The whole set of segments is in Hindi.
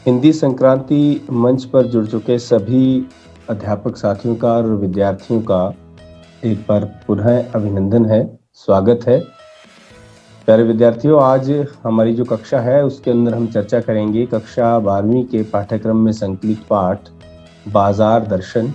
हिंदी संक्रांति मंच पर जुड़ चुके सभी अध्यापक साथियों का और विद्यार्थियों का एक बार पुनः अभिनंदन है, स्वागत है। प्यारे विद्यार्थियों, आज हमारी जो कक्षा है उसके अंदर हम चर्चा करेंगे कक्षा 12वीं के पाठ्यक्रम में संकलित पाठ बाजार दर्शन।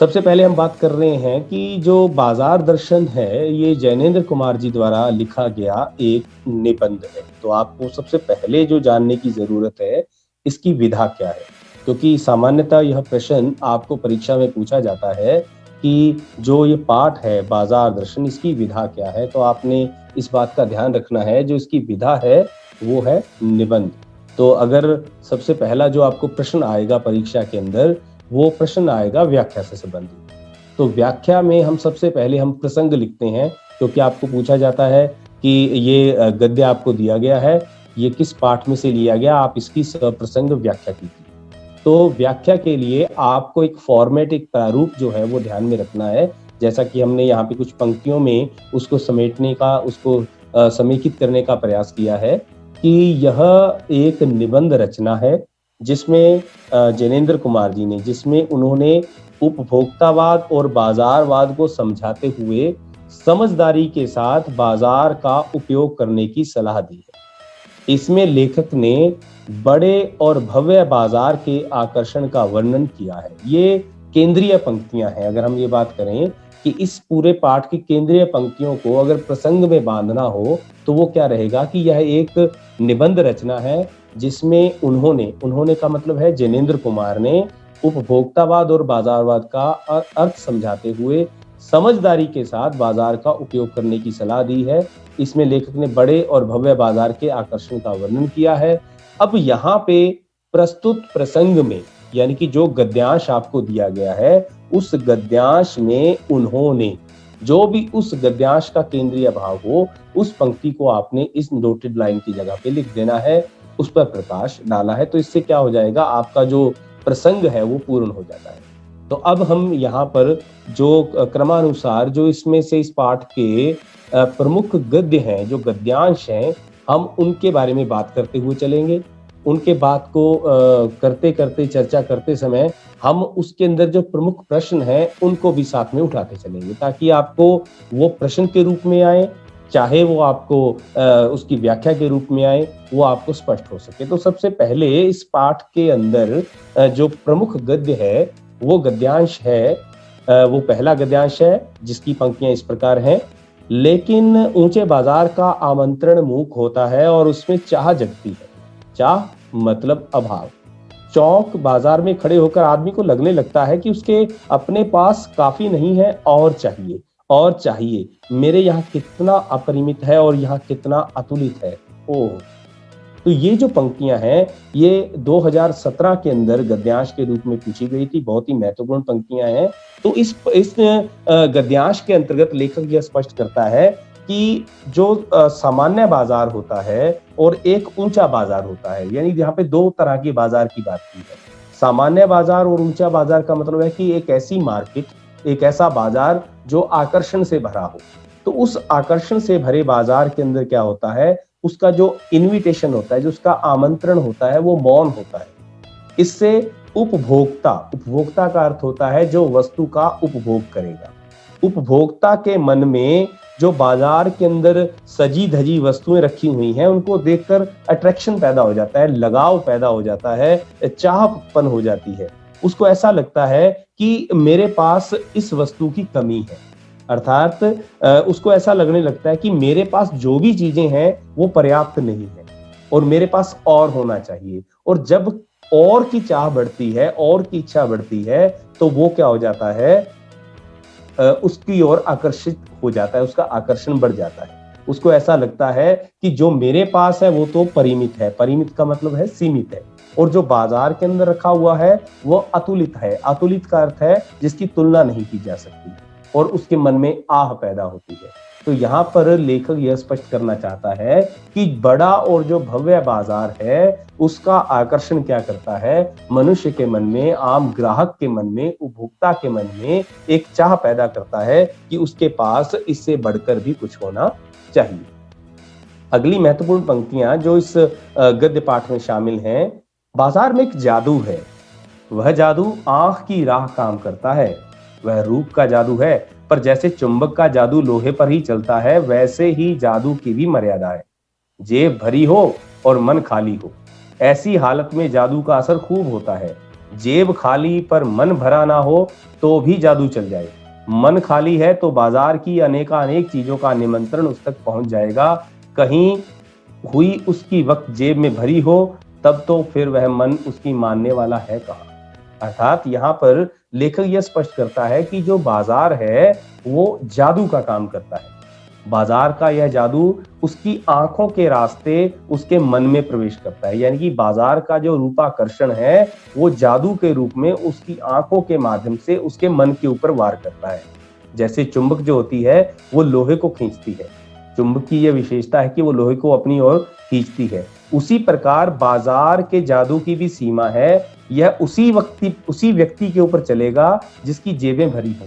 सबसे पहले हम बात कर रहे हैं कि जो बाजार दर्शन है ये जैनेंद्र कुमार जी द्वारा लिखा गया एक निबंध है। तो आपको सबसे पहले जो जानने की जरूरत है इसकी विधा क्या है, क्योंकि सामान्यतः यह प्रश्न आपको परीक्षा में पूछा जाता है कि जो ये पाठ है बाजार दर्शन इसकी विधा क्या है। तो आपने इस बात का ध्यान रखना है, जो इसकी विधा है वो है निबंध। तो अगर सबसे पहला जो आपको प्रश्न आएगा परीक्षा के अंदर वो प्रश्न आएगा व्याख्या से संबंधित। तो व्याख्या में हम सबसे पहले हम प्रसंग लिखते हैं, क्योंकि आपको पूछा जाता है कि ये गद्य आपको दिया गया है, ये किस पाठ में से लिया गया, आप इसकी प्रसंग व्याख्या कीजिए। तो व्याख्या के लिए आपको एक फॉर्मेट, एक प्रारूप जो है वो ध्यान में रखना है। जैसा कि हमने यहाँ पे कुछ पंक्तियों में उसको समेटने का, उसको समेकित करने का प्रयास किया है कि यह एक निबंध रचना है जिसमें जैनेंद्र कुमार जी ने, जिसमें उन्होंने उपभोक्तावाद और बाजारवाद को समझाते हुए समझदारी के साथ बाजार का उपयोग करने की सलाह दी है। इसमें लेखक ने बड़े और भव्य बाजार के आकर्षण का वर्णन किया है। ये केंद्रीय पंक्तियां हैं। अगर हम ये बात करें कि इस पूरे पाठ की केंद्रीय पंक्तियों को अगर प्रसंग में बांधना हो तो वो क्या रहेगा कि यह एक निबंध रचना है जिसमें उन्होंने का मतलब है जैनेंद्र कुमार ने उपभोक्तावाद और बाजारवाद का अर्थ समझाते हुए समझदारी के साथ बाजार का उपयोग करने की सलाह दी है। इसमें लेखक ने बड़े और भव्य बाजार के आकर्षण का वर्णन किया है। अब यहाँ पे प्रस्तुत प्रसंग में, यानी कि जो गद्यांश आपको दिया गया है उस गद्यांश में उन्होंने, जो भी उस गद्यांश का केंद्रीय भाव हो उस पंक्ति को आपने इस नोटेड लाइन की जगह पे लिख देना है, उस पर प्रकाश डाला है। तो इससे क्या हो जाएगा, आपका जो प्रसंग है वो पूर्ण हो जाता है। तो अब हम यहाँ पर जो क्रमानुसार जो इसमें से इस पाठ के प्रमुख गद्य हैं, जो गद्यांश हैं, हम उनके बारे में बात करते हुए चलेंगे। उनके बात को करते करते, चर्चा करते समय हम उसके अंदर जो प्रमुख प्रश्न हैं उनको भी साथ में उठाते चलेंगे, ताकि आपको वो प्रश्न के रूप में आए, चाहे वो आपको उसकी व्याख्या के रूप में आए, वो आपको स्पष्ट हो सके। तो सबसे पहले इस पाठ के अंदर जो प्रमुख गद्य है वो गद्यांश है, वो पहला गद्यांश है जिसकी पंक्तियां इस प्रकार हैं। लेकिन ऊंचे बाजार का आमंत्रण मूक होता है और उसमें चाह जगती है। चाह मतलब अभाव। चौक बाजार में खड़े होकर आदमी को लगने लगता है कि उसके अपने पास काफी नहीं है और चाहिए और चाहिए। मेरे यहाँ कितना अपरिमित है और यहाँ कितना अतुलित है। ओह, तो ये जो पंक्तियां हैं ये 2017 के अंदर गद्यांश के रूप में पूछी गई थी। बहुत ही महत्वपूर्ण पंक्तियां हैं। तो इस गद्यांश के अंतर्गत लेखक यह स्पष्ट करता है कि जो सामान्य बाजार होता है और एक ऊंचा बाजार होता है, यानी यहाँ पे दो तरह की बाजार की बात की है। सामान्य बाजार और ऊंचा बाजार का मतलब है कि एक ऐसी मार्केट, एक ऐसा बाजार जो आकर्षण से भरा हो। तो उस आकर्षण से भरे बाजार के अंदर क्या होता है, उसका जो इन्विटेशन होता है, जो उसका आमंत्रण होता है वो मौन होता है। इससे उपभोक्ता का अर्थ होता है जो वस्तु का उपभोग करेगा। उपभोक्ता के मन में जो बाजार के अंदर सजी धजी वस्तुएं रखी हुई हैं उनको देखकर अट्रैक्शन पैदा हो जाता है, लगाव पैदा हो जाता है, चाह उत्पन्न हो जाती है। उसको ऐसा लगता है कि मेरे पास इस वस्तु की कमी है, अर्थात उसको ऐसा लगने लगता है कि मेरे पास जो भी चीजें हैं वो पर्याप्त नहीं है और मेरे पास और होना चाहिए। और जब और की चाह बढ़ती है, और की इच्छा बढ़ती है, तो वो क्या हो जाता है, उसकी ओर आकर्षित हो जाता है, उसका आकर्षण बढ़ जाता है। उसको ऐसा लगता है कि जो मेरे पास है वो तो परिमित है, परिमित का मतलब है सीमित है, और जो बाजार के अंदर रखा हुआ है वो अतुलित है। अतुलित का अर्थ है जिसकी तुलना नहीं की जा सकती, और उसके मन में आह पैदा होती है। तो यहाँ पर लेखक यह स्पष्ट करना चाहता है कि बड़ा और जो भव्य बाजार है उसका आकर्षण क्या करता है, मनुष्य के मन में, आम ग्राहक के मन में, उपभोक्ता के मन में एक चाह पैदा करता है कि उसके पास इससे बढ़कर भी कुछ होना चाहिए। अगली महत्वपूर्ण पंक्तियां जो इस गद्य पाठ में शामिल हैं। बाजार में एक जादू है, वह जादू आंख की राह काम करता है। वह रूप का जादू है, पर जैसे चुंबक का जादू लोहे पर ही चलता है, वैसे ही जादू की भी मर्यादा है। जेब भरी हो और मन खाली हो, ऐसी हालत में जादू का असर खूब होता है। जेब खाली पर मन भरा ना हो तो भी जादू चल जाए। मन खाली है तो बाजार की अनेकानेक चीजों का निमंत्रण उस तक पहुंच जाएगा। कहीं हुई उसकी वक्त जेब में भरी हो, तब तो फिर वह मन उसकी मानने वाला है कहाँ। अर्थात यहाँ पर लेखक यह स्पष्ट करता है कि जो बाजार है वो जादू का काम करता है। बाजार का यह जादू उसकी आंखों के रास्ते उसके मन में प्रवेश करता है, यानी कि बाजार का जो रूपाकर्षण है वो जादू के रूप में उसकी आंखों के माध्यम से उसके मन के ऊपर वार करता है। जैसे चुंबक जो होती है वो लोहे को खींचती है, चुंबक की यह विशेषता है कि वो लोहे को अपनी ओर खींचती है। उसी प्रकार बाजार के जादू की भी सीमा है, यह उसी व्यक्ति के ऊपर चलेगा जिसकी जेबें भरी हों।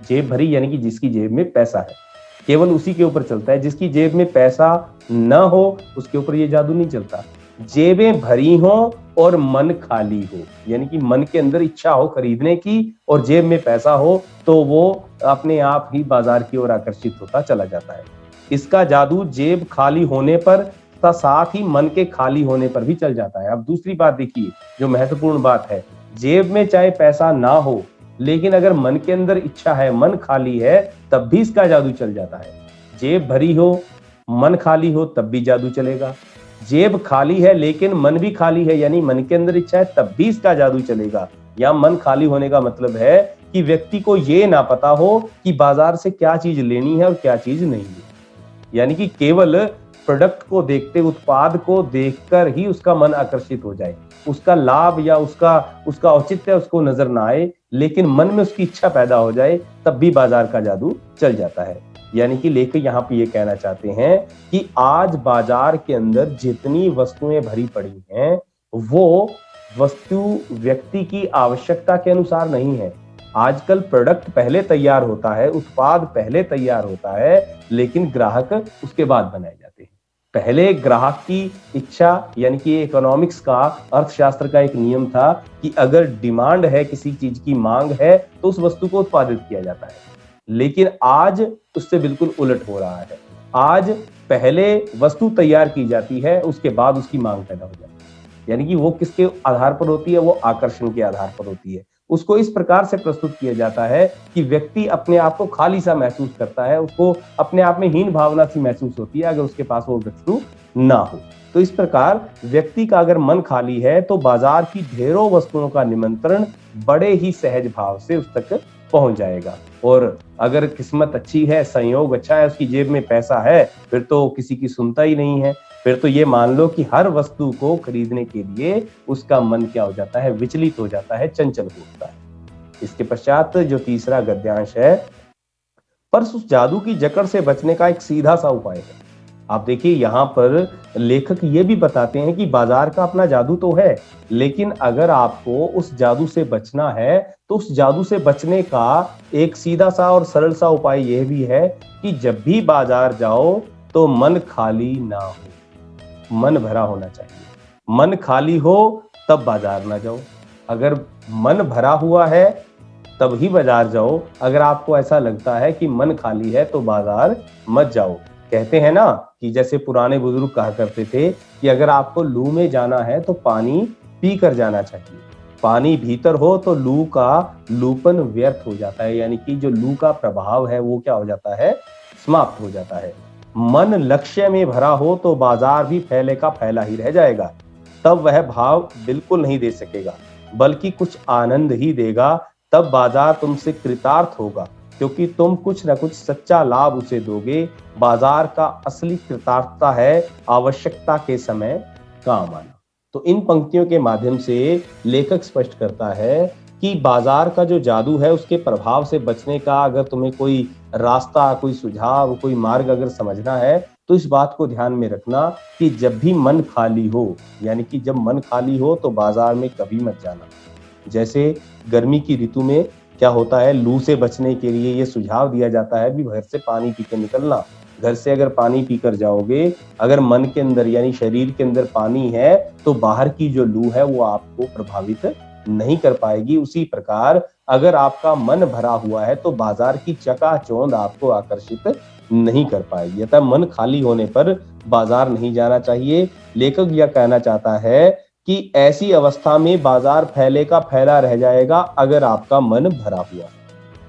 जेब भरी यानी कि जिसकी जेब में पैसा है, केवल उसी के ऊपर चलता है। जिसकी जेब में पैसा न हो उसके ऊपर ये जादू नहीं चलता। जेबें भरी हो और मन खाली हो, यानी कि मन के अंदर इच्छा हो खरीदने की और जेब में पैसा हो, तो वो अपने आप ही बाजार की ओर आकर्षित होता चला जाता है। इसका जादू जेब खाली होने पर तथा साथ ही मन के खाली होने पर भी चल जाता है। अब दूसरी बात देखिए जो महत्वपूर्ण बात है, जेब में चाहे पैसा ना हो लेकिन अगर मन के अंदर इच्छा है, मन खाली है, तब भी इसका जादू चल जाता है। जेब भरी हो, मन खाली हो, तब भी जादू चलेगा। जेब खाली है लेकिन मन भी खाली है, यानी मन के अंदर इच्छा है, तब भी इसका जादू चलेगा। या मन खाली होने का मतलब है कि व्यक्ति को ये ना पता हो कि बाजार से क्या चीज लेनी है और क्या चीज नहीं है, यानी कि केवल प्रोडक्ट को देखते, उत्पाद को देखकर ही उसका मन आकर्षित हो जाए, उसका लाभ या उसका औचित्य उसको नजर ना आए, लेकिन मन में उसकी इच्छा पैदा हो जाए, तब भी बाजार का जादू चल जाता है। यानी कि लेखक यहाँ पे ये कहना चाहते हैं कि आज बाजार के अंदर जितनी वस्तुएं भरी पड़ी हैं वो वस्तु व्यक्ति की आवश्यकता के अनुसार नहीं है। आजकल प्रोडक्ट पहले तैयार होता है, उत्पाद पहले तैयार होता है, लेकिन ग्राहक उसके बाद बनाए जाते हैं। पहले ग्राहक की इच्छा, यानी कि इकोनॉमिक्स का, अर्थशास्त्र का एक नियम था कि अगर डिमांड है, किसी चीज की मांग है, तो उस वस्तु को उत्पादित किया जाता है। लेकिन आज उससे बिल्कुल उलट हो रहा है। आज पहले वस्तु तैयार की जाती है, उसके बाद उसकी मांग पैदा हो जाती है। यानी कि वो किसके आधार पर होती है, वो आकर्षण के आधार पर होती है। उसको इस प्रकार से प्रस्तुत किया जाता है कि व्यक्ति अपने आप को खाली सा महसूस करता है, उसको अपने आप में हीन भावना सी महसूस होती है अगर उसके पास वो वस्तु ना हो। तो इस प्रकार व्यक्ति का अगर मन खाली है तो बाजार की ढेरों वस्तुओं का निमंत्रण बड़े ही सहज भाव से उस तक पहुंच जाएगा। और अगर किस्मत अच्छी है, संयोग अच्छा है, उसकी जेब में पैसा है, फिर तो किसी की सुनता ही नहीं है। फिर तो ये मान लो कि हर वस्तु को खरीदने के लिए उसका मन क्या हो जाता है, विचलित हो जाता है, चंचल हो जाता है। इसके पश्चात जो तीसरा गद्यांश है, पर उस जादू की जकड़ से बचने का एक सीधा सा उपाय है। आप देखिए यहाँ पर लेखक ये भी बताते हैं कि बाजार का अपना जादू तो है, लेकिन अगर आपको उस जादू से बचना है तो उस जादू से बचने का एक सीधा सा और सरल सा उपाय यह भी है कि जब भी बाजार जाओ तो मन खाली ना हो, मन भरा होना चाहिए। मन खाली हो तब बाजार ना जाओ, अगर मन भरा हुआ है तब ही बाजार जाओ। अगर आपको ऐसा लगता है कि मन खाली है तो बाजार मत जाओ। कहते हैं ना कि जैसे पुराने बुजुर्ग कहा करते थे कि अगर आपको लू में जाना है तो पानी पी कर जाना चाहिए। पानी भीतर हो तो लू का लूपन व्यर्थ हो जाता है, यानी कि जो लू का प्रभाव है वो क्या हो जाता है, समाप्त हो जाता है। मन लक्ष्य में भरा हो तो बाजार भी फैले का फैला ही रह जाएगा, तब वह भाव बिल्कुल नहीं दे सकेगा, बल्कि कुछ आनंद ही देगा। तब बाजार तुमसे कृतार्थ होगा, क्योंकि तुम कुछ न कुछ सच्चा लाभ उसे दोगे। बाजार का असली कृतार्थता है आवश्यकता के समय काम आना। तो इन पंक्तियों के माध्यम से लेखक स्पष्ट करता है कि बाजार का जो जादू है उसके प्रभाव से बचने का अगर तुम्हें कोई रास्ता, कोई सुझाव, कोई मार्ग अगर समझना है तो इस बात को ध्यान में रखना कि जब भी मन खाली हो, यानी कि जब मन खाली हो तो बाजार में कभी मत जाना। जैसे गर्मी की ऋतु में क्या होता है, लू से बचने के लिए ये सुझाव दिया जाता है भी घर से पानी पी के निकलना। घर से अगर पानी पीकर जाओगे, अगर मन के अंदर यानी शरीर के अंदर पानी है, तो बाहर की जो लू है वो आपको प्रभावित नहीं कर पाएगी। उसी प्रकार अगर आपका मन भरा हुआ है तो बाजार की चकाचौंध आपको आकर्षित नहीं कर पाएगी। अतः मन खाली होने पर बाजार नहीं जाना चाहिए। लेखक यह कहना चाहता है कि ऐसी अवस्था में बाजार फैले का फैला रह जाएगा अगर आपका मन भरा हुआ है,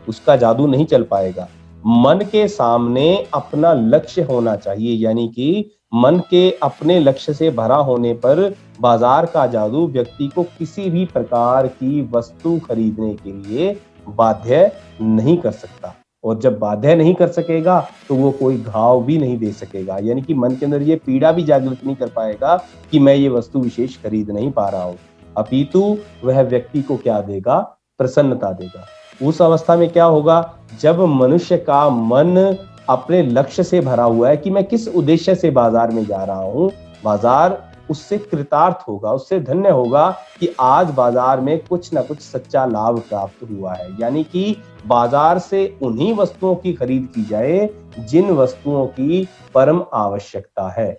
उसका जादू नहीं चल पाएगा। मन के सामने अपना लक्ष्य होना चाहिए, यानी कि मन के अपने लक्ष्य से भरा होने पर बाजार का जादू व्यक्ति को किसी भी प्रकार की वस्तु खरीदने के लिए बाध्य नहीं कर सकता। और जब बाध्य नहीं कर सकेगा तो वो कोई घाव भी नहीं दे सकेगा, यानी कि मन के अंदर ये पीड़ा भी जागृत नहीं कर पाएगा कि मैं ये वस्तु विशेष खरीद नहीं पा रहा हूं। अपितु वह व्यक्ति को क्या देगा? प्रसन्नता देगा। उस अवस्था में क्या होगा? जब मनुष्य का मन अपने लक्ष्य से भरा हुआ है कि मैं किस उद्देश्य से बाजार में जा रहा हूं, बाजार उससे कृतार्थ होगा, उससे धन्य होगा कि आज बाजार में कुछ ना कुछ सच्चा लाभ प्राप्त हुआ है। यानी कि बाजार से उन्हीं वस्तुओं की खरीद की जाए जिन वस्तुओं की परम आवश्यकता है।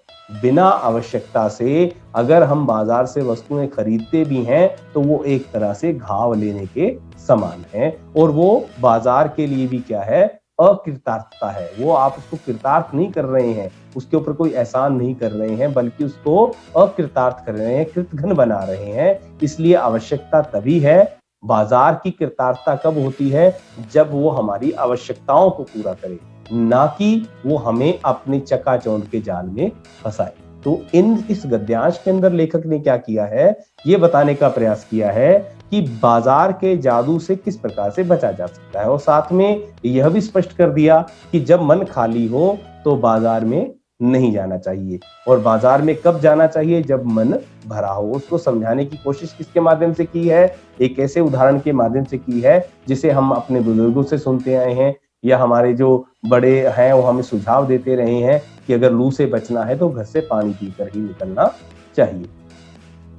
बिना आवश्यकता से अगर हम बाजार से वस्तुएं खरीदते भी हैं तो वो एक तरह से घाव लेने के समान है, और वो बाजार के लिए भी क्या है? अकृतार्थता है। वो आप उसको कृतार्थ नहीं कर रहे हैं, उसके ऊपर कोई एहसान नहीं कर रहे हैं, बल्कि उसको अकृतार्थ कर रहे हैं, कृतघ्न बना रहे हैं। इसलिए आवश्यकता तभी है, बाजार की कृतार्थता कब होती है? जब वो हमारी आवश्यकताओं को पूरा करे, ना कि वो हमें अपने चकाचौंध के जाल में फंसाए। तो इस गद्यांश के अंदर लेखक ने क्या किया है? ये बताने का प्रयास किया है कि बाजार के जादू से किस प्रकार से बचा जा सकता है, और साथ में यह भी स्पष्ट कर दिया कि जब मन खाली हो तो बाजार में नहीं जाना चाहिए, और बाजार में कब जाना चाहिए? जब मन भरा हो। उसको समझाने की कोशिश किसके माध्यम से की है? एक ऐसे उदाहरण के माध्यम से की है जिसे हम अपने बुजुर्गों से सुनते आए हैं, या हमारे जो बड़े हैं वो हमें सुझाव देते रहे हैं कि अगर लू से बचना है तो घर से पानी पीकर ही निकलना चाहिए।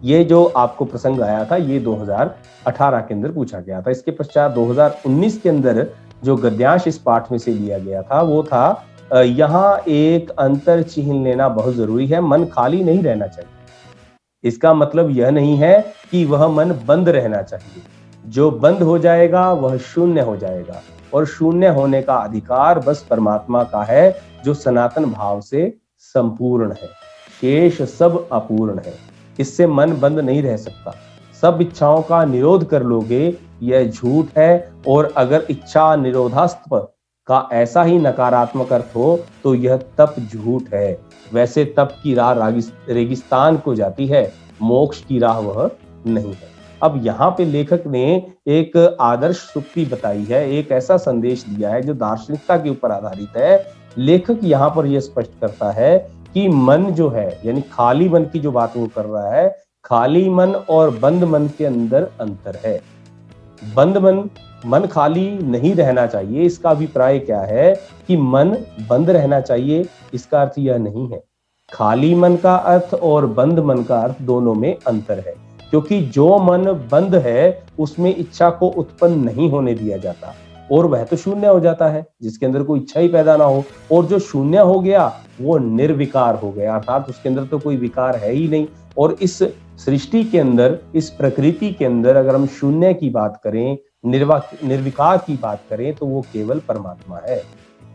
ये जो आपको प्रसंग आया था ये 2018 के अंदर पूछा गया था। इसके पश्चात 2019 के अंदर जो गद्यांश इस पाठ में से लिया गया था वो था, यहाँ एक अंतर चिन्ह लेना बहुत जरूरी है, मन खाली नहीं रहना चाहिए। इसका मतलब यह नहीं है कि वह मन बंद रहना चाहिए। जो बंद हो जाएगा वह शून्य हो जाएगा, और शून्य होने का अधिकार बस परमात्मा का है जो सनातन भाव से संपूर्ण है, शेष सब अपूर्ण है। इससे मन बंद नहीं रह सकता। सब इच्छाओं का निरोध कर लोगे यह झूठ है, और अगर इच्छा निरोधास्त्व का ऐसा ही नकारात्मक अर्थ हो तो यह तप झूठ है। वैसे तप की राह रेगिस्तान को जाती है, मोक्ष की राह वह नहीं है। अब यहाँ पे लेखक ने एक आदर्श सुक्ति बताई है, एक ऐसा संदेश दिया है जो दार्शनिकता के ऊपर आधारित है। लेखक यहाँ पर यह स्पष्ट करता है कि मन जो है, यानी खाली मन की जो बात वो कर रहा है, खाली मन और बंद मन के अंदर अंतर है। बंद मन खाली नहीं रहना चाहिए, इसका अभिप्राय क्या है कि मन बंद रहना चाहिए, इसका अर्थ यह नहीं है। खाली मन का अर्थ और बंद मन का अर्थ दोनों में अंतर है, क्योंकि जो मन बंद है उसमें इच्छा को उत्पन्न नहीं होने दिया जाता, और वह तो शून्य हो जाता है जिसके अंदर कोई इच्छा ही पैदा ना हो, और जो शून्य हो गया वो निर्विकार हो गया, अर्थात उसके अंदर तो कोई विकार है ही नहीं। और इस सृष्टि के अंदर, इस प्रकृति के अंदर अगर हम शून्य की बात करें, निर्विकार की बात करें, तो वो केवल परमात्मा है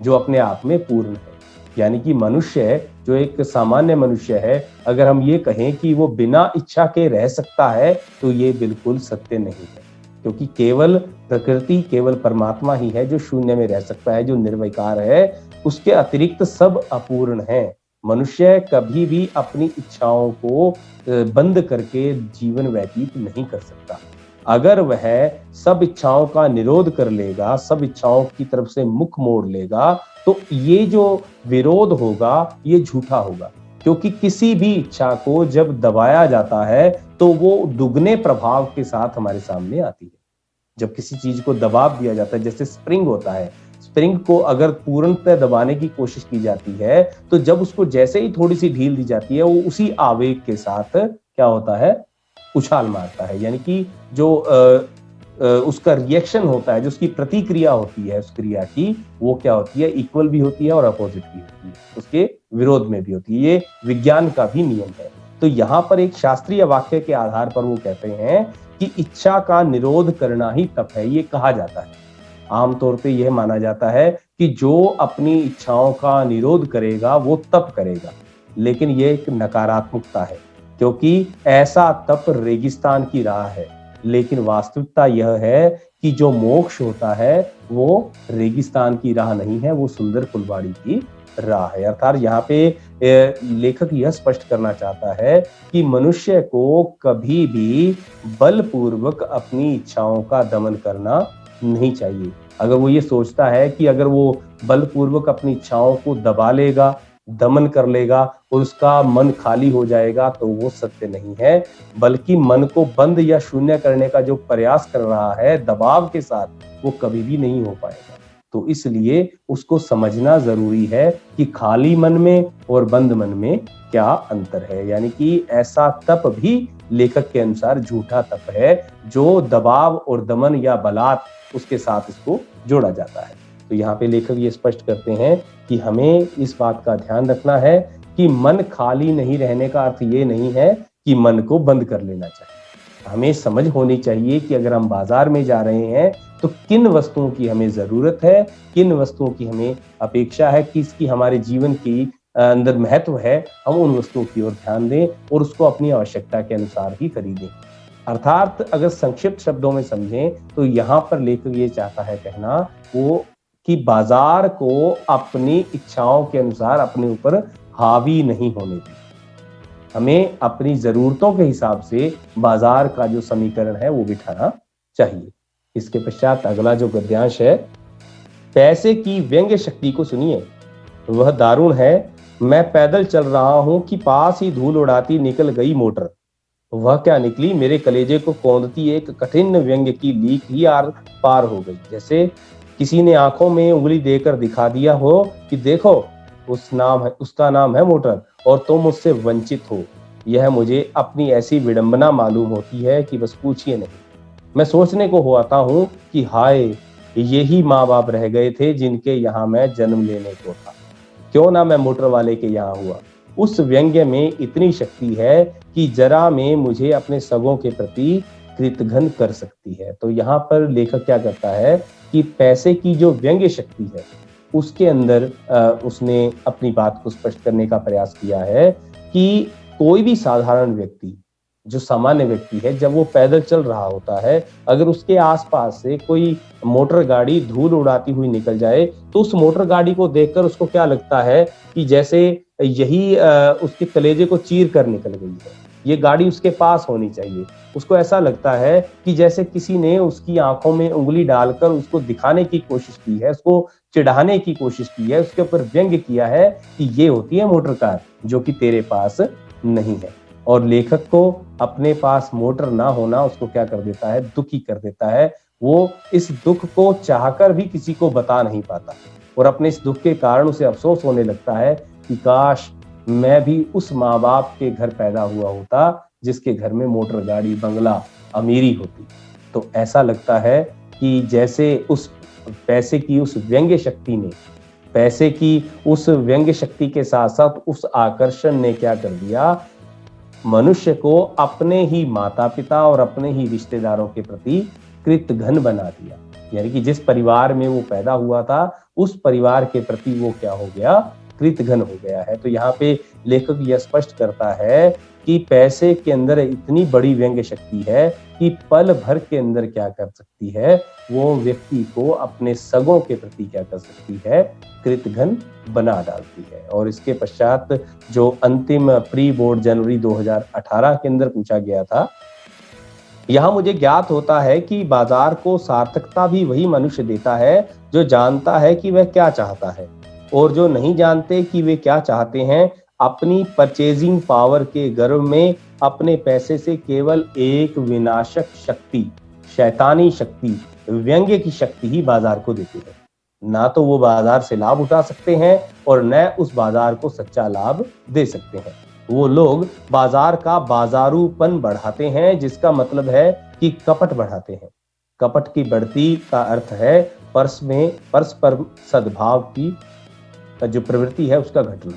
जो अपने आप में पूर्ण है। यानी कि मनुष्य जो एक सामान्य मनुष्य है, अगर हम ये कहें कि वो बिना इच्छा के रह सकता है तो ये बिल्कुल सत्य नहीं है, क्योंकि केवल प्रकृति, केवल परमात्मा ही है जो शून्य में रह सकता है, जो निर्विकार है। उसके अतिरिक्त सब अपूर्ण है। मनुष्य कभी भी अपनी इच्छाओं को बंद करके जीवन व्यतीत नहीं कर सकता। अगर वह सब इच्छाओं का निरोध कर लेगा, सब इच्छाओं की तरफ से मुख मोड़ लेगा, तो ये जो विरोध होगा ये झूठा होगा, क्योंकि किसी भी इच्छा को जब दबाया जाता है तो वो दुगने प्रभाव के साथ हमारे सामने आती है। जब किसी चीज को दबाव दिया जाता है, जैसे स्प्रिंग होता है, स्प्रिंग को अगर पूर्णतः दबाने की कोशिश की जाती है तो जब उसको जैसे ही थोड़ी सी ढील दी जाती है वो उसी आवेग के साथ क्या होता है? उछाल मारता है। यानी कि जो उसका रिएक्शन होता है, जो उसकी प्रतिक्रिया होती है उस क्रिया की, वो क्या होती है, इक्वल भी होती है और अपोजिट भी होती है, उसके विरोध में भी होती है। ये विज्ञान का भी नियम है। तो यहाँ पर एक शास्त्रीय वाक्य के आधार पर वो कहते हैं कि इच्छा का निरोध करना ही तप है, ये कहा जाता है। आमतौर पे यह माना जाता है कि जो अपनी इच्छाओं का निरोध करेगा वो तप करेगा, लेकिन ये एक नकारात्मकता है, क्योंकि ऐसा तप रेगिस्तान की राह है। लेकिन वास्तविकता यह है कि जो मोक्ष होता है वो रेगिस्तान की राह नहीं है, वो सुंदर फुलवाड़ी की राह है। अर्थात यहाँ पे लेखक यह स्पष्ट करना चाहता है कि मनुष्य को कभी भी बलपूर्वक अपनी इच्छाओं का दमन करना नहीं चाहिए। अगर वो ये सोचता है कि अगर वो बलपूर्वक अपनी इच्छाओं को दबा लेगा, दमन कर लेगा और उसका मन खाली हो जाएगा, तो वो सत्य नहीं है, बल्कि मन को बंद या शून्य करने का जो प्रयास कर रहा है दबाव के साथ, वो कभी भी नहीं हो पाएगा। तो इसलिए उसको समझना जरूरी है कि खाली मन में और बंद मन में क्या अंतर है। यानी कि ऐसा तप भी लेखक के अनुसार झूठा तप है, जो दबाव और दमन या बलात् उसके साथ इसको जोड़ा जाता है। तो यहाँ पे लेखक ये स्पष्ट करते हैं कि हमें इस बात का ध्यान रखना है कि मन खाली नहीं रहने का अर्थ ये नहीं है कि मन को बंद कर लेना चाहिए। हमें समझ होनी चाहिए कि अगर हम बाजार में जा रहे हैं तो किन वस्तुओं की हमें जरूरत है, किन वस्तुओं की हमें अपेक्षा है, किसकी हमारे जीवन की अंदर महत्व है, हम उन वस्तुओं की ओर ध्यान दें और उसको अपनी आवश्यकता के अनुसार ही खरीदें। अर्थात अगर संक्षिप्त शब्दों में समझें तो यहाँ पर लेखक ये चाहता है कहना वो कि बाजार को अपनी इच्छाओं के अनुसार अपने ऊपर हावी नहीं होने दें। हमें अपनी जरूरतों के हिसाब से बाजार का जो समीकरण है वो बिठाना चाहिए। इसके पश्चात अगला जो गद्यांश है, पैसे की व्यंग्य शक्ति को सुनिए, वह दारुण है। मैं पैदल चल रहा हूं कि पास ही धूल उड़ाती निकल गई मोटर। वह क्या निकली, मेरे कलेजे को कौंधती एक कठिन व्यंग्य की लीक ही आर पार हो गई। जैसे किसी ने आंखों में उंगली देकर दिखा दिया हो कि देखो उसका नाम है मोटर और तुम उससे वंचित हो। यह मुझे अपनी ऐसी विडंबना मालूम होती है कि बस पूछिए नहीं। मैं सोचने को होता हूँ कि हाय, यही माँ बाप रह गए थे जिनके यहाँ मैं जन्म लेने को था। क्यों ना मैं मोटर वाले के यहाँ हुआ। उस व्यंग्य में इतनी शक्ति है कि जरा में मुझे अपने सगों के प्रति कृतघ्न कर सकती है। तो यहाँ पर लेखक क्या करता है कि पैसे की जो व्यंग्य शक्ति है उसके अंदर उसने अपनी बात को स्पष्ट करने का प्रयास किया है कि कोई भी साधारण व्यक्ति, जो सामान्य व्यक्ति है, जब वो पैदल चल रहा होता है, अगर उसके आसपास से कोई मोटर गाड़ी धूल उड़ाती हुई निकल जाए तो उस मोटर गाड़ी को देखकर उसको क्या लगता है कि जैसे यही उसके कलेजे को चीर कर निकल गई है, ये गाड़ी उसके पास होनी चाहिए। उसको ऐसा लगता है कि जैसे किसी ने उसकी आंखों में उंगली डालकर उसको दिखाने की कोशिश की है, उसको चिढ़ाने की कोशिश की है, उसके ऊपर व्यंग्य किया है कि ये होती है मोटर कार जो कि तेरे पास नहीं है। और लेखक को अपने पास मोटर ना होना उसको क्या कर देता है, दुखी कर देता है। वो इस दुख को चाहकर भी किसी को बता नहीं पाता और अपने इस दुख के कारण उसे अफसोस होने लगता है कि काश मैं भी उस माँ बाप के घर पैदा हुआ होता जिसके घर में मोटर गाड़ी बंगला अमीरी होती। तो ऐसा लगता है कि जैसे उस पैसे की उस व्यंग्य शक्ति ने, पैसे की उस व्यंग्य शक्ति के साथ साथ उस आकर्षण ने क्या कर दिया, मनुष्य को अपने ही माता पिता और अपने ही रिश्तेदारों के प्रति कृतघ्न बना दिया। यानी कि जिस परिवार में वो पैदा हुआ था उस परिवार के प्रति वो क्या हो गया, कृतघ्न हो गया है। तो यहाँ पे लेखक यह स्पष्ट करता है कि पैसे के अंदर इतनी बड़ी व्यंग्य शक्ति है कि पल भर के अंदर क्या कर सकती है, वो व्यक्ति को अपने सगों के प्रति क्या कर सकती है, कृतघ्न बना डालती है। और इसके पश्चात जो अंतिम प्री बोर्ड जनवरी 2018 के अंदर पूछा गया था, यहाँ मुझे ज्ञात होता है कि बाजार को सार्थकता भी वही मनुष्य देता है जो जानता है कि वह क्या चाहता है, और जो नहीं जानते कि वे क्या चाहते हैं अपनी परचेजिंग पावर के गर्व में अपने पैसे से केवल एक विनाशक शक्ति, शैतानी शक्ति, व्यंग्य की शक्ति ही बाजार को देती है। ना तो वो बाजार से लाभ उठा सकते हैं और न उस बाजार को सच्चा लाभ दे सकते हैं। वो लोग बाजार का बाजारूपन बढ़ाते हैं, जिसका मतलब है कि कपट बढ़ाते हैं। कपट की बढ़ती का अर्थ है परस्पर सद्भाव की जो प्रवृत्ति है उसका घटना।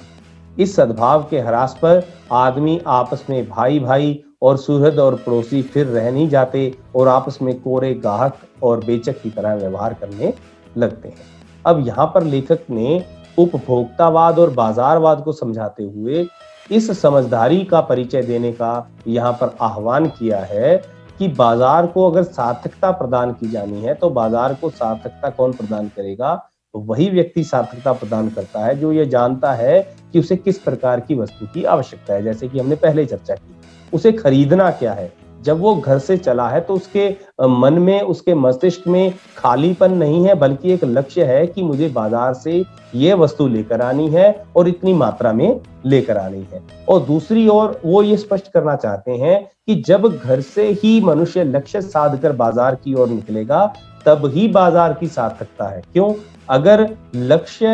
इस सद्भाव के ह्रास पर आदमी आपस में भाई भाई और सुहृद और पड़ोसी फिर रह नहीं जाते और आपस में कोरे गाहक और बेचक की तरह व्यवहार करने लगते हैं। अब यहाँ पर लेखक ने उपभोक्तावाद और बाजारवाद को समझाते हुए इस समझदारी का परिचय देने का यहाँ पर आह्वान किया है कि बाजार को अगर सार्थकता प्रदान की जानी है तो बाजार को सार्थकता कौन प्रदान करेगा? तो वही व्यक्ति सार्थकता प्रदान करता है जो ये जानता है कि उसे किस प्रकार की वस्तु की आवश्यकता है। जैसे कि हमने पहले चर्चा की, उसे खरीदना क्या है। जब वो घर से चला है तो उसके मन में, उसके मस्तिष्क में खालीपन नहीं है, बल्कि एक लक्ष्य है कि मुझे बाजार से ये वस्तु लेकर आनी है और इतनी मात्रा में लेकर आनी है। और दूसरी ओर वो ये स्पष्ट करना चाहते हैं कि जब घर से ही मनुष्य लक्ष्य साध कर बाजार की ओर निकलेगा तब ही बाजार की सार्थकता है। क्यों? अगर लक्ष्य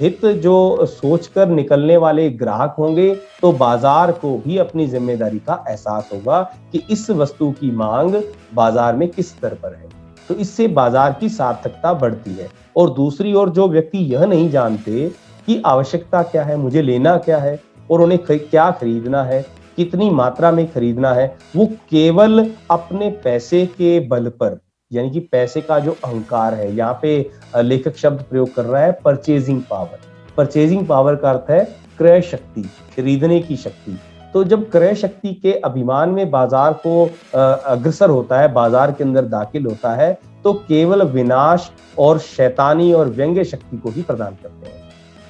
हित जो सोचकर निकलने वाले ग्राहक होंगे तो बाजार को भी अपनी जिम्मेदारी का एहसास होगा कि इस वस्तु की मांग बाजार में किस स्तर पर है, तो इससे बाजार की सार्थकता बढ़ती है। और दूसरी ओर जो व्यक्ति यह नहीं जानते कि आवश्यकता क्या है, मुझे लेना क्या है और उन्हें क्या खरीदना है, कितनी मात्रा में खरीदना है, वो केवल अपने पैसे के बल पर, यानी कि पैसे का जो अहंकार है, यहाँ पे लेखक शब्द प्रयोग कर रहा है परचेजिंग पावर। परचेजिंग पावर का अर्थ है क्रय शक्ति, खरीदने की शक्ति। तो जब क्रय शक्ति के अभिमान में बाजार को अग्रसर होता है, बाजार के अंदर दाखिल होता है, तो केवल विनाश और शैतानी और व्यंग्य शक्ति को ही प्रदान करते हैं।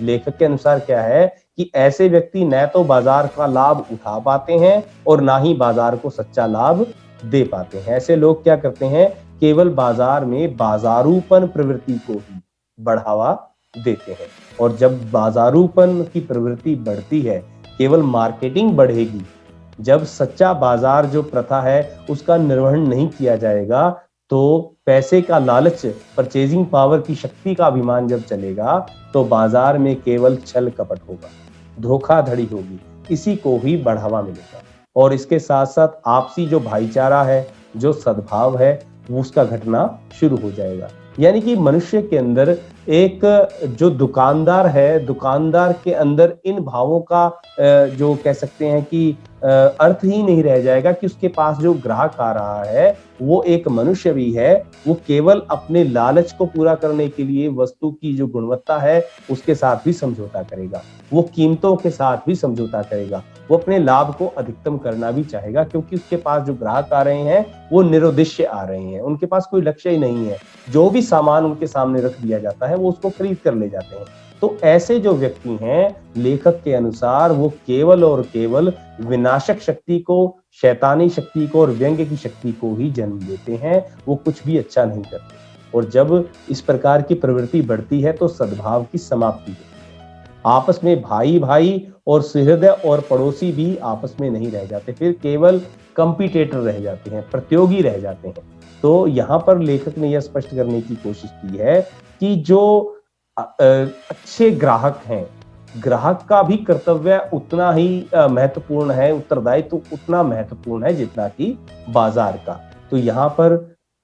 लेखक के अनुसार क्या है कि ऐसे व्यक्ति न तो बाजार का लाभ उठा पाते हैं और ना ही बाजार को सच्चा लाभ दे पाते हैं। ऐसे लोग क्या करते हैं, केवल बाजार में बाजारूपन प्रवृत्ति को ही बढ़ावा देते हैं। और जब बाजारूपन की प्रवृत्ति बढ़ती है, केवल मार्केटिंग बढ़ेगी, जब सच्चा बाजार जो प्रथा है उसका निर्वहन नहीं किया जाएगा, तो पैसे का लालच, परचेजिंग पावर की शक्ति का अभिमान जब चलेगा तो बाजार में केवल छल कपट होगा, धोखाधड़ी होगी, इसी को ही बढ़ावा मिलेगा। और इसके साथ साथ आपसी जो भाईचारा है, जो सद्भाव है, उसका घटना शुरू हो जाएगा। यानी कि मनुष्य के अंदर एक जो दुकानदार है, दुकानदार के अंदर इन भावों का जो कह सकते हैं कि अर्थ ही नहीं रह जाएगा कि उसके पास जो ग्राहक आ रहा है वो एक मनुष्य भी है। वो केवल अपने लालच को पूरा करने के लिए वस्तु की जो गुणवत्ता है उसके साथ भी समझौता करेगा, वो कीमतों के साथ भी समझौता करेगा, वो अपने लाभ को अधिकतम करना भी चाहेगा, क्योंकि उसके पास जो ग्राहक आ रहे हैं वो निरुद्देश्य आ रहे हैं, उनके पास कोई लक्ष्य ही नहीं है। जो भी सामान उनके सामने रख दिया जाता है वो उसको खरीद कर ले जाते हैं। तो ऐसे जो व्यक्ति हैं, लेखक के अनुसार वो केवल और केवल विनाशक शक्ति को, शैतानी शक्ति को और व्यंग्य की शक्ति को ही जन्म देते हैं, वो कुछ भी अच्छा नहीं करते। और जब इस प्रकार की प्रवृत्ति बढ़ती है तो सद्भाव की समाप्ति होती है। आपस में भाई भाई और सुहृद और पड़ोसी भी आपस में नहीं रह जाते, फिर केवल कंपीटेटर रह जाते हैं, प्रतियोगी रह जाते हैं। तो यहाँ पर लेखक ने यह स्पष्ट करने की कोशिश की है कि जो अच्छे ग्राहक हैं, ग्राहक का भी कर्तव्य उतना ही महत्वपूर्ण है, उत्तरदायित्व उतना महत्वपूर्ण है जितना कि बाजार का। तो यहाँ पर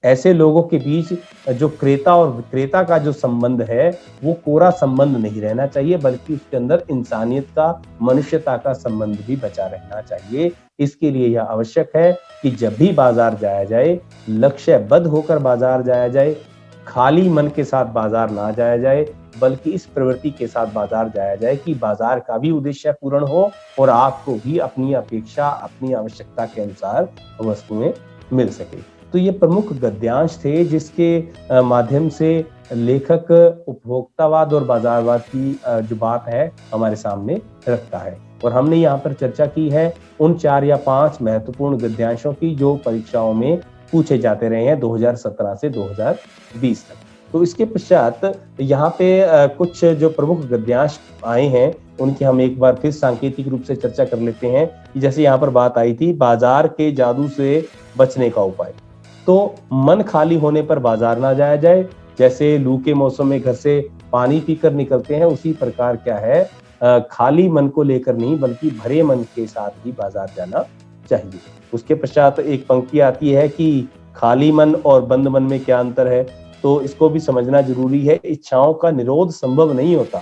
ऐसे लोगों के बीच जो क्रेता और विक्रेता का जो संबंध है वो कोरा संबंध नहीं रहना चाहिए, बल्कि उसके अंदर इंसानियत का, मनुष्यता का संबंध भी बचा रहना चाहिए। इसके लिए यह आवश्यक है कि जब भी बाजार जाया जाए, लक्ष्यबद्ध होकर बाजार जाया जाए, खाली मन के साथ बाजार ना जाया जाए, बल्कि इस प्रवृत्ति के साथ बाजार जाया जाए कि बाजार का भी उद्देश्य पूर्ण हो और आपको भी अपनी अपेक्षा, अपनी आवश्यकता के अनुसार वस्तुएं मिल सके। तो ये प्रमुख गद्यांश थे जिसके माध्यम से लेखक उपभोक्तावाद और बाजारवाद की जो बात है हमारे सामने रखता है। और हमने यहाँ पर चर्चा की है उन 4 या 5 महत्वपूर्ण गद्यांशों की जो परीक्षाओं में पूछे जाते रहे हैं 2017 से 2020 तक। तो इसके पश्चात यहाँ पे कुछ जो प्रमुख गद्यांश आए हैं उनकी हम एक बार फिर सांकेतिक रूप से चर्चा कर लेते हैं कि जैसे यहाँ पर बात आई थी बाजार के जादू से बचने का उपाय। तो मन खाली होने पर बाजार ना जाया जाए, जैसे लू के मौसम में घर से पानी पीकर निकलते हैं, उसी प्रकार क्या है खाली मन को लेकर नहीं बल्कि भरे मन के साथ ही बाजार जाना चाहिए। उसके पश्चात एक पंक्ति आती है कि खाली मन और बंद मन में क्या अंतर है, तो इसको भी समझना जरूरी है। इच्छाओं का निरोध संभव नहीं होता,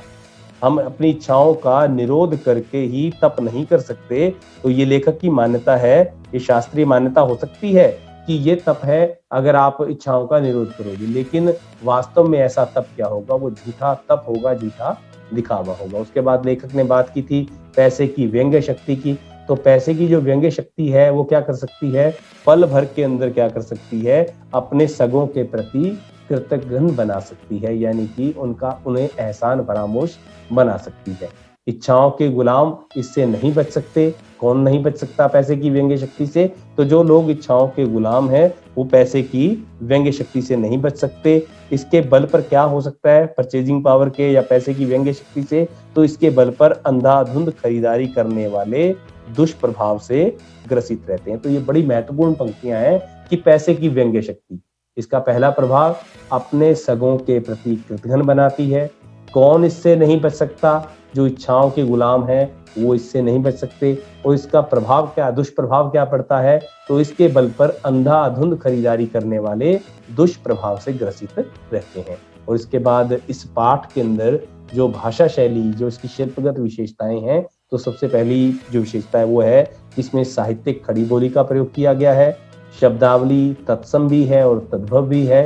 हम अपनी इच्छाओं का निरोध करके ही तप नहीं कर सकते। तो ये लेखक की मान्यता है, ये शास्त्रीय मान्यता हो सकती है कि ये तप है अगर आप इच्छाओं का निरोध करोगे, लेकिन वास्तव में ऐसा तप क्या होगा, वो झूठा तप होगा, झूठा दिखावा होगा। उसके बाद लेखक ने बात की थी पैसे की व्यंग्य शक्ति की। तो पैसे की जो व्यंग्य शक्ति है वो क्या कर सकती है, पल भर के अंदर क्या कर सकती है, अपने सगों के प्रति कृतघ्न बना सकती है, यानी कि उन्हें एहसान फरामोश बना सकती है। इच्छाओं के गुलाम इससे नहीं बच सकते। कौन नहीं बच सकता पैसे की व्यंग्य शक्ति से, तो जो लोग इच्छाओं के गुलाम हैं वो पैसे की व्यंग्य शक्ति से नहीं बच सकते। इसके बल पर क्या हो सकता है, परचेजिंग पावर के या पैसे की व्यंग्य शक्ति से, तो इसके बल पर अंधाधुंध खरीदारी करने वाले दुष्प्रभाव से ग्रसित रहते हैं। तो ये बड़ी महत्वपूर्ण पंक्तियां हैं कि पैसे की व्यंग्य शक्ति, इसका पहला प्रभाव अपने सगों के प्रति कृतघ्न बनाती है। कौन इससे नहीं बच सकता, जो इच्छाओं के गुलाम है वो इससे नहीं बच सकते। और इसका प्रभाव क्या, दुष्प्रभाव क्या पड़ता है, तो इसके बल पर अंधाधुंध खरीदारी करने वाले दुष्प्रभाव से ग्रसित रहते हैं। और इसके बाद इस पाठ के अंदर जो भाषा शैली, जो इसकी शिल्पगत विशेषताएं हैं, तो सबसे पहली जो विशेषता है वो है इसमें साहित्यिक खड़ी बोली का प्रयोग किया गया है, शब्दावली तत्सम भी है और तद्भव भी है,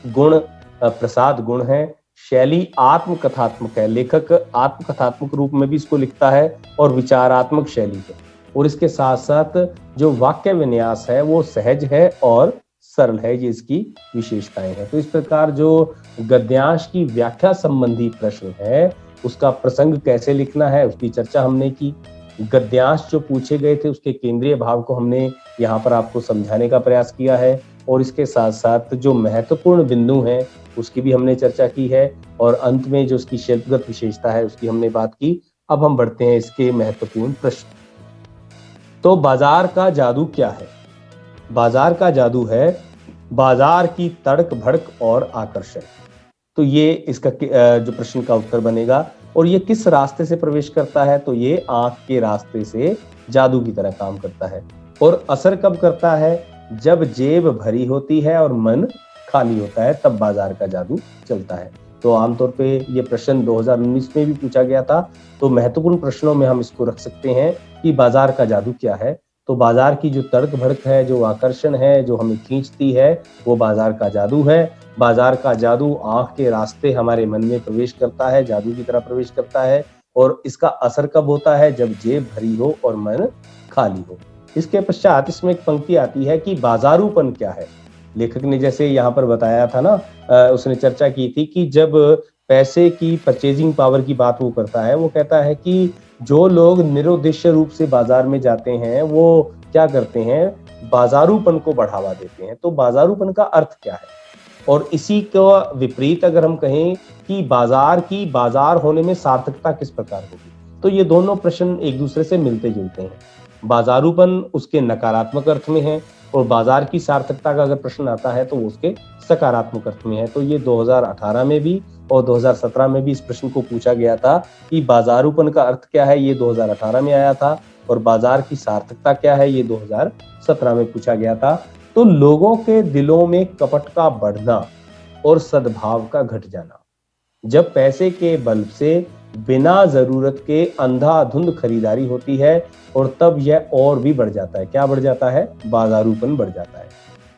गुण प्रसाद गुण है, शैली आत्मकथात्मक है, लेखक आत्मकथात्मक रूप में भी इसको लिखता है, और विचारात्मक शैली है। और इसके साथ साथ जो वाक्य विन्यास है वो सहज है और सरल है, ये इसकी विशेषताएं हैं। तो इस प्रकार जो गद्यांश की व्याख्या संबंधी प्रश्न है उसका प्रसंग कैसे लिखना है उसकी चर्चा हमने की। गद्यांश जो पूछे गए थे उसके केंद्रीय भाव को हमने यहाँ पर आपको समझाने का प्रयास किया है, और इसके साथ साथ जो महत्वपूर्ण बिंदु हैं उसकी भी हमने चर्चा की है, और अंत में जो उसकी शिल्पगत विशेषता है उसकी हमने बात की। अब हम बढ़ते हैं इसके महत्वपूर्ण प्रश्न। तो बाजार का जादू क्या है? बाजार का जादू है बाजार की तड़क भड़क और आकर्षण। तो ये इसका जो प्रश्न का उत्तर बनेगा। और ये किस रास्ते से प्रवेश करता है, तो ये आंख के रास्ते से जादू की तरह काम करता है। और असर कब करता है, जब जेब भरी होती है और मन खाली होता है, तब बाजार का जादू चलता है। तो आमतौर पे ये प्रश्न 2019 में भी पूछा गया था। तो महत्वपूर्ण प्रश्नों में हम इसको रख सकते हैं कि बाजार का जादू क्या है। तो बाजार की जो तड़क भड़क है, जो आकर्षण है, जो हमें खींचती है, वो बाजार का जादू है। बाजार का जादू आंख के रास्ते हमारे मन में प्रवेश करता है, जादू की तरह प्रवेश करता है। और इसका असर कब होता है, जब जेब भरी हो और मन खाली हो। इसके पश्चात इसमें एक पंक्ति आती है कि बाजारूपन क्या है। लेखक ने जैसे यहाँ पर बताया था ना, उसने चर्चा की थी कि जब पैसे की परचेजिंग पावर की बात वो करता है, वो कहता है कि जो लोग निरुद्देश्य रूप से बाजार में जाते हैं वो क्या करते हैं, बाजारूपन को बढ़ावा देते हैं। तो बाजारूपन का अर्थ क्या है, और इसी का विपरीत अगर हम कहें कि बाजार की बाजार होने में सार्थकता किस प्रकार होगी, तो ये दोनों प्रश्न एक दूसरे से मिलते जुलते हैं। बाजारूपन उसके नकारात्मक अर्थ में है, और बाजार की सार्थकता का अगर प्रश्न आता है तो वो उसके सकारात्मक अर्थ में है। तो ये 2018 में भी और 2017 में भी इस प्रश्न को पूछा गया था कि बाजारूपन का अर्थ क्या है, ये 2018 में आया था, और बाजार की सार्थकता क्या है, ये 2017 में पूछा गया था। तो लोगों के दिलों में कपट का बढ़ना और सद्भाव का घट जाना, जब पैसे के बल से बिना जरूरत के अंधाधुंध खरीदारी होती है, और तब यह और भी बढ़ जाता है। क्या बढ़ जाता है, बाजारूपन बढ़ जाता है।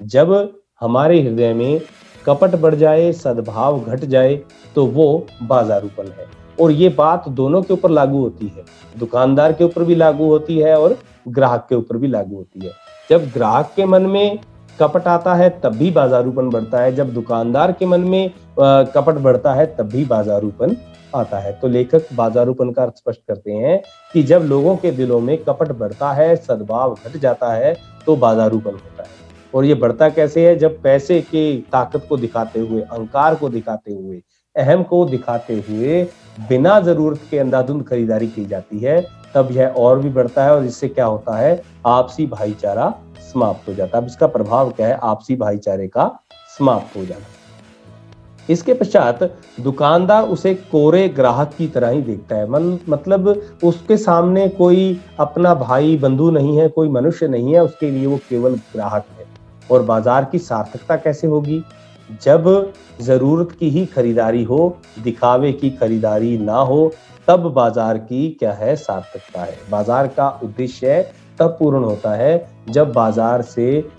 जब हमारे हृदय में कपट बढ़ जाए, सद्भाव घट जाए, तो वो बाजारूपन है। और ये बात दोनों के ऊपर लागू होती है, दुकानदार के ऊपर भी लागू होती है और ग्राहक के ऊपर भी लागू होती है। जब ग्राहक के मन में कपट आता है तब भी बाजारूपन बढ़ता है, जब दुकानदार के मन में कपट बढ़ता है तब भी बाजारूपन आता है। तो लेखक बाजारूपन का अर्थ स्पष्ट करते हैं कि जब लोगों के दिलों में कपट बढ़ता है, सद्भाव घट जाता है, तो बाजारूपन होता है। और ये बढ़ता कैसे है, जब पैसे के ताकत को दिखाते हुए, अहंकार को दिखाते हुए, अहम को दिखाते हुए बिना जरूरत के अंधाधुंध खरीदारी की जाती है, तब यह और भी बढ़ता है। और इससे क्या होता है, आपसी भाईचारा समाप्त हो जाता है। अब इसका प्रभाव क्या है, आपसी भाईचारे का समाप्त हो जाना। इसके पश्चात दुकानदार उसे कोरे ग्राहक की तरह ही देखता है। मतलब उसके सामने कोई अपना भाई बंधु नहीं है, कोई मनुष्य नहीं है, उसके लिए वो केवल ग्राहक है। और बाजार की सार्थकता कैसे होगी? जब जरूरत की ही खरीदारी हो, दिखावे की खरीदारी ना हो, तब बाजार की क्या है सार्थकता है। बाजार का उद्देश्य तब पूर्ण होता है जब बाजार से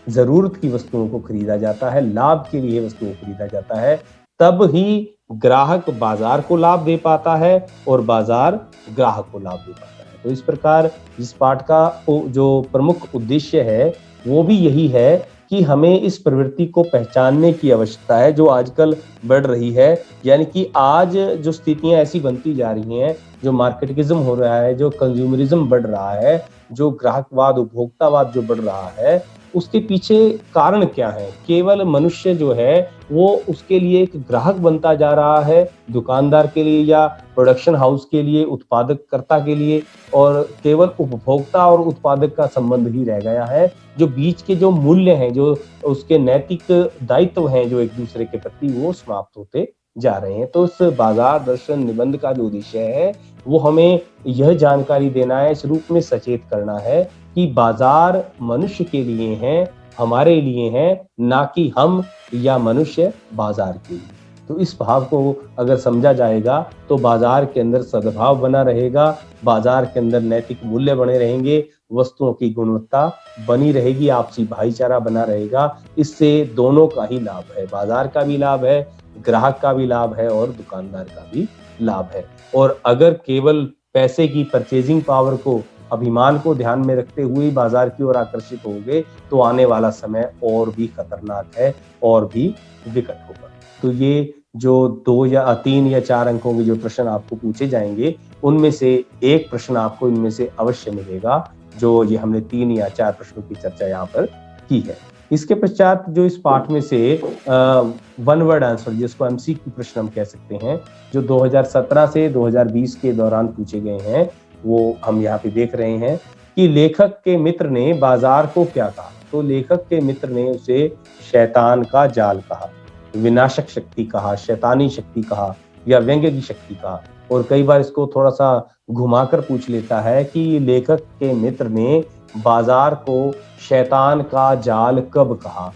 जरूरत की वस्तुओं को खरीदा जाता है, लाभ के लिए वस्तुओं को खरीदा जाता है, तब ही ग्राहक बाजार को लाभ दे पाता है और बाजार ग्राहक को लाभ दे पाता है। तो इस प्रकार इस पाठ का जो प्रमुख उद्देश्य है वो भी यही है कि हमें इस प्रवृत्ति को पहचानने की आवश्यकता है जो आजकल बढ़ रही है। यानी कि आज जो स्थितियां ऐसी बनती जा रही हैं, जो मार्केटिज्म हो रहा है, जो कंज्यूमरिज्म बढ़ रहा है, जो ग्राहकवाद उपभोक्तावाद जो बढ़ रहा है, उसके पीछे कारण क्या है? केवल मनुष्य जो है वो उसके लिए एक ग्राहक बनता जा रहा है, दुकानदार के लिए या प्रोडक्शन हाउस के लिए, उत्पादककर्ता के लिए, और केवल उपभोक्ता और उत्पादक का संबंध ही रह गया है। जो बीच के जो मूल्य हैं, जो उसके नैतिक दायित्व हैं जो एक दूसरे के प्रति, वो समाप्त होते जा रहे हैं। तो इस बाजार दर्शन निबंध का जो उद्देश्य है वो हमें यह जानकारी देना है, इस रूप में सचेत करना है कि बाजार मनुष्य के लिए हैं, हमारे लिए हैं, ना कि हम या मनुष्य बाजार के लिए। तो इस भाव को अगर समझा जाएगा तो बाजार के अंदर सद्भाव बना रहेगा, बाजार के अंदर नैतिक मूल्य बने रहेंगे, वस्तुओं की गुणवत्ता बनी रहेगी, आपसी भाईचारा बना रहेगा। इससे दोनों का ही लाभ है, बाजार का भी लाभ है, ग्राहक का भी लाभ है और दुकानदार का भी लाभ है। और अगर केवल पैसे की परचेजिंग पावर को, अभिमान को ध्यान में रखते हुए बाजार की ओर आकर्षित होंगे तो आने वाला समय और भी खतरनाक है और भी विकट होगा। तो ये जो 2 या 3 या 4 अंकों के जो प्रश्न आपको पूछे जाएंगे, उनमें से एक प्रश्न आपको इनमें से अवश्य मिलेगा, जो ये हमने 3 या 4 प्रश्नों की चर्चा यहाँ पर की है। इसके पश्चात जो इस पाठ में से वन वर्ड आंसर, जिसको एमसीक्यू प्रश्न हम कह सकते हैं, जो 2017 से 2020 के दौरान पूछे गए हैं, वो हम यहाँ पे देख रहे हैं कि लेखक के मित्र ने बाजार को क्या कहा। तो लेखक के मित्र ने उसे शैतान का जाल कहा, विनाशक शक्ति कहा, शैतानी शक्ति कहा या व्यंग्य की शक्ति कहा। और कई बार इसको थोड़ा सा घुमाकर पूछ लेता है कि लेखक के मित्र ने बाजार को शैतान का जाल कब कहा।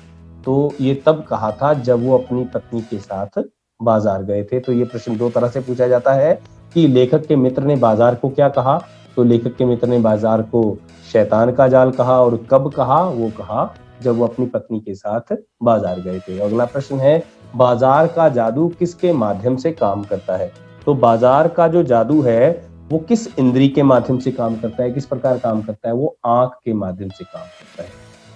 तो ये तब कहा था जब वो अपनी पत्नी के साथ बाजार गए थे। तो ये प्रश्न 2 तरह से पूछा जाता है कि लेखक के मित्र ने बाजार को क्या कहा। तो लेखक के मित्र ने बाजार को शैतान का जाल कहा, और कब कहा? वो कहा जब वो अपनी पत्नी के साथ बाजार गए थे। अगला प्रश्न है, बाजार का जादू किसके माध्यम से काम करता है। तो बाजार का जो जादू है वो किस इंद्री के माध्यम से काम करता है, किस प्रकार काम करता है? वो आंख के माध्यम से काम करता है।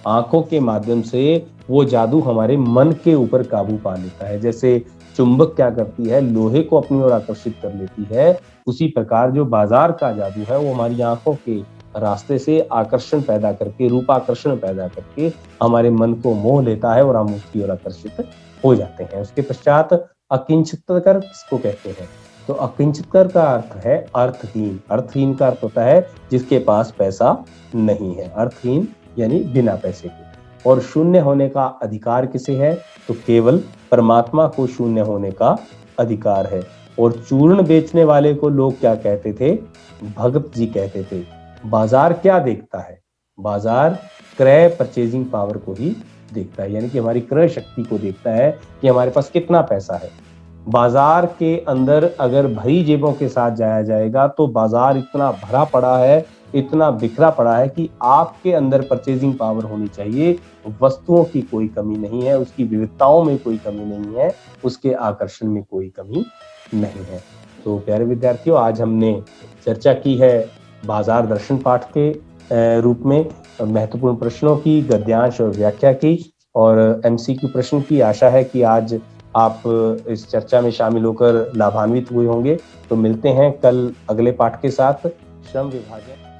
आंखों के माध्यम से वो जादू हमारे मन के ऊपर काबू पा लेता है। जैसे चुंबक क्या करती है, लोहे को अपनी ओर आकर्षित कर लेती है, उसी प्रकार जो बाजार का जादू है वो हमारी आंखों के रास्ते से आकर्षण पैदा करके, रूपाकर्षण पैदा करके हमारे मन को मोह लेता है और हम उसकी ओर आकर्षित हो जाते हैं। उसके पश्चात अकिंचितकर किसको कहते हैं? तो अकिंचितकर का अर्थ है अर्थहीन। अर्थहीन का अर्थ होता है जिसके पास पैसा नहीं है, अर्थहीन यानी बिना पैसे के। और शून्य होने का अधिकार किसे है? तो केवल परमात्मा को शून्य होने का अधिकार है। और चूर्ण बेचने वाले को लोग क्या कहते थे? भगत जी कहते थे। बाजार क्या देखता है? बाजार क्रय परचेजिंग पावर को ही देखता है, यानी कि हमारी क्रय शक्ति को देखता है कि हमारे पास कितना पैसा है। बाजार के अंदर अगर भरी जेबों के साथ जाया जाएगा तो बाजार इतना भरा पड़ा है, इतना बिखरा पड़ा है कि आपके अंदर परचेजिंग पावर होनी चाहिए। वस्तुओं की कोई कमी नहीं है, उसकी विविधताओं में कोई कमी नहीं है, उसके आकर्षण में कोई कमी नहीं है। तो प्यारे विद्यार्थियों, आज हमने चर्चा की है बाजार दर्शन पाठ के रूप में महत्वपूर्ण प्रश्नों की, गद्यांश और व्याख्या की और एमसीक्यू प्रश्न की। आशा है कि आज आप इस चर्चा में शामिल होकर लाभान्वित हुए होंगे। तो मिलते हैं कल अगले पाठ के साथ। श्रम विभाजन।